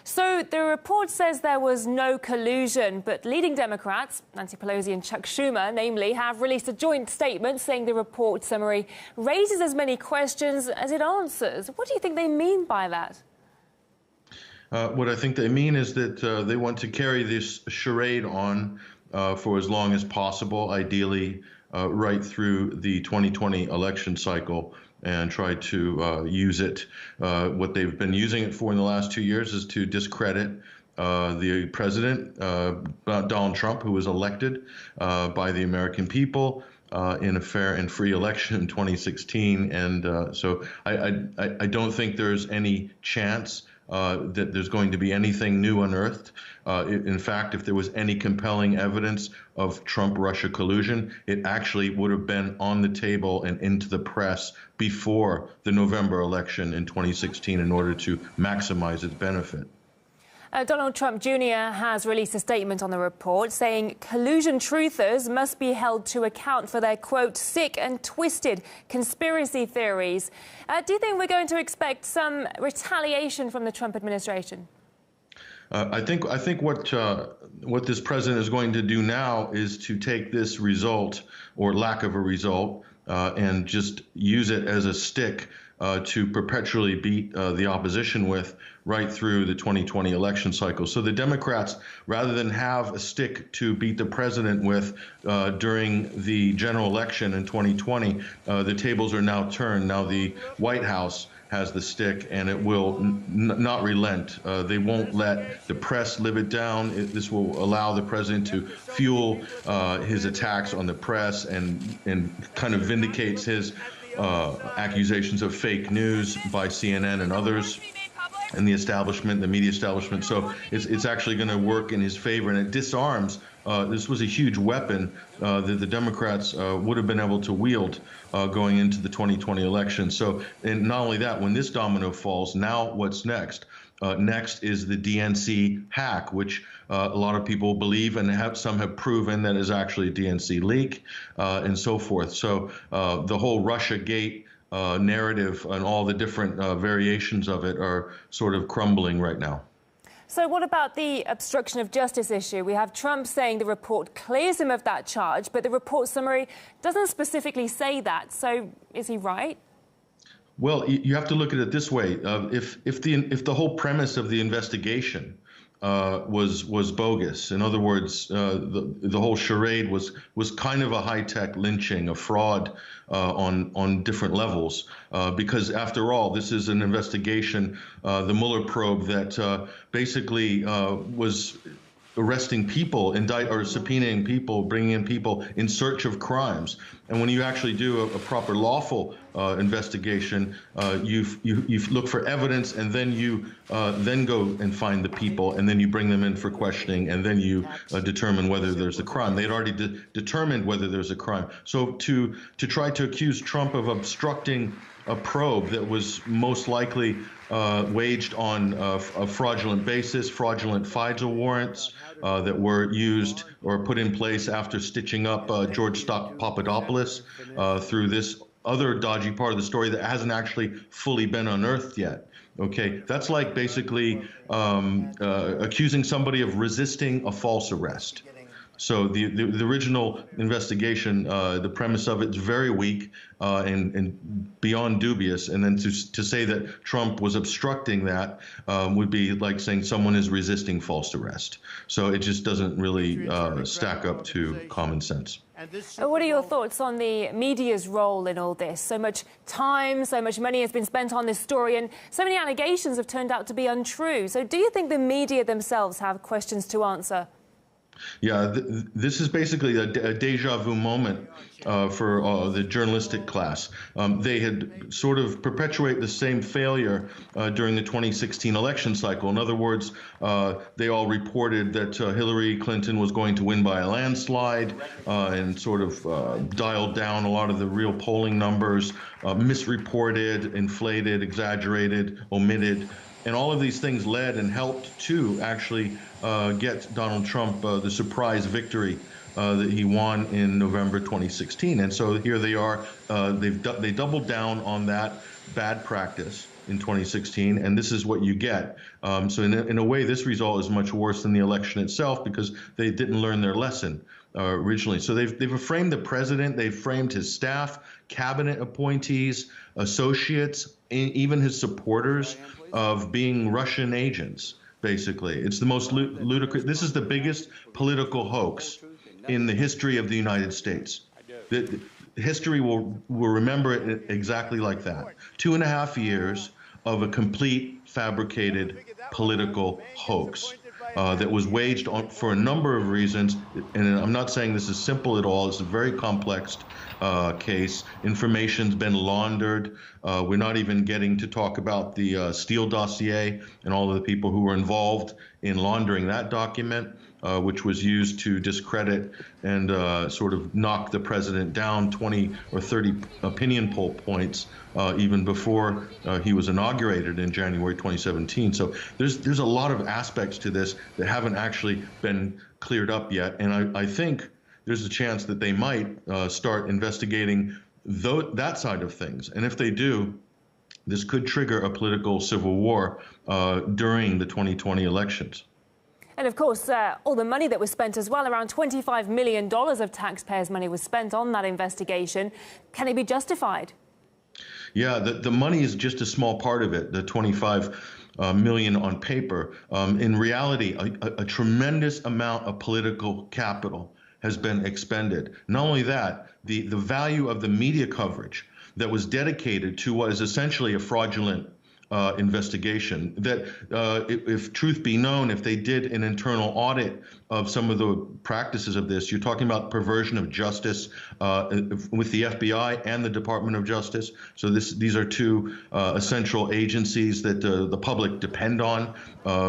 So the report says there was no collusion, but leading Democrats, Nancy Pelosi and Chuck Schumer, namely, have released a joint statement saying the report summary raises as many questions as it answers. What do you think they mean by that? What I think they mean is that they want to carry this charade on for as long as possible, ideally right through the 2020 election cycle, and try to use it. What they've been using it for in the last 2 years is to discredit the president, Donald Trump, who was elected by the American people in a fair and free election in 2016. And so I don't think there's any chance that there's going to be anything new unearthed. In fact, if there was any compelling evidence of Trump-Russia collusion, it actually would have been on the table and into the press before the November election in 2016 in order to maximize its benefit. Donald Trump Jr. has released a statement on the report saying collusion truthers must be held to account for their, quote, sick and twisted conspiracy theories. Do you think we're going to expect some retaliation from the Trump administration? I think what this president is going to do now is to take this result, or lack of a result, and just use it as a stick to perpetually beat the opposition with right through the 2020 election cycle. So the Democrats, rather than have a stick to beat the president with during the general election in 2020, the tables are now turned. Now the White House has the stick, and it will not relent. They won't let the press live it down. This will allow the president to fuel his attacks on the press and kind of vindicates his accusations of fake news by CNN and others and the establishment, the media establishment. So it's actually going to work in his favor, and it disarms. This was a huge weapon that the Democrats would have been able to wield going into the 2020 election. So, and not only that, when this domino falls, now what's next? Next is the DNC hack, which a lot of people believe, and some have proven that is actually a DNC leak, and so forth. So the whole Russiagate narrative and all the different variations of it are sort of crumbling right now. So what about the obstruction of justice issue? We have Trump saying the report clears him of that charge, but the report summary doesn't specifically say that. So is he right? Well, you have to look at it this way. If the whole premise of the investigation was bogus, in other words, the whole charade was kind of a high-tech lynching, a fraud on different levels, because after all, this is an investigation, the Mueller probe that basically was arresting people, subpoenaing people, bringing in people in search of crimes. And when you actually do a proper lawful investigation, you look for evidence, and then you then go and find the people, and then you bring them in for questioning, and then you determine whether there's a crime. They had already determined whether there's a crime. So to try to accuse Trump of obstructing a probe that was most likely waged on a fraudulent basis, fraudulent FISA warrants that were used or put in place after stitching up George Papadopoulos through this other dodgy part of the story that hasn't actually fully been unearthed yet. Okay, that's like basically accusing somebody of resisting a false arrest. So the original investigation, the premise of it is very weak and beyond dubious. And then to say that Trump was obstructing that would be like saying someone is resisting false arrest. So it just doesn't really stack up to common sense. What are your thoughts on the media's role in all this? So much time, so much money has been spent on this story, and so many allegations have turned out to be untrue. So do you think the media themselves have questions to answer? Yeah, this is basically a deja vu moment for the journalistic class. They had sort of perpetuate the same failure during the 2016 election cycle. In other words, they all reported that Hillary Clinton was going to win by a landslide and sort of dialed down a lot of the real polling numbers, misreported, inflated, exaggerated, omitted. And all of these things led and helped to actually get Donald Trump the surprise victory that he won in November 2016. And so here they are. They doubled down on that bad practice. in 2016, and this is what you get. So in a way, this result is much worse than the election itself because they didn't learn their lesson originally. So they've framed the president, they've framed his staff, cabinet appointees, associates, even his supporters of being Russian agents, basically. It's the most ludicrous. This is the biggest political hoax in the history of the United States. History will remember it exactly like that. 2.5 years of a complete fabricated political hoax that was waged on for a number of reasons. And I'm not saying this is simple at all. It's a very complex case. Information's been laundered. We're not even getting to talk about the Steele dossier and all of the people who were involved in laundering that document, which was used to discredit and sort of knock the president down 20 or 30 opinion poll points even before he was inaugurated in January 2017. So there's a lot of aspects to this that haven't actually been cleared up yet. And I think there's a chance that they might start investigating that side of things. And if they do, this could trigger a political civil war during the 2020 elections. And of course, all the money that was spent as well, around $25 million of taxpayers' money was spent on that investigation. Can it be justified? Yeah, the money is just a small part of it, the 25 million on paper. In reality, a tremendous amount of political capital has been expended. Not only that, the value of the media coverage that was dedicated to what is essentially a fraudulent investigation, that if truth be known, if they did an internal audit of some of the practices of this, you're talking about perversion of justice with the FBI and the Department of Justice. So these are two essential agencies that the public depend on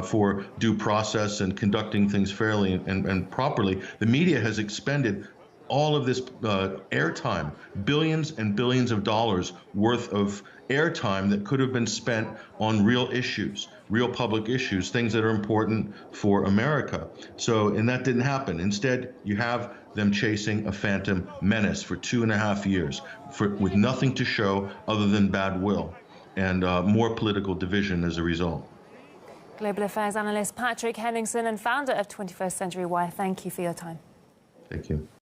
for due process and conducting things fairly and properly. The media has expended all of this airtime, billions and billions of dollars worth of airtime that could have been spent on real issues, real public issues, things that are important for America. And that didn't happen. Instead, you have them chasing a phantom menace for 2.5 years with nothing to show other than bad will and more political division as a result. Global Affairs analyst Pattrick Heningsen and founder of 21st Century Wire, thank you for your time. Thank you.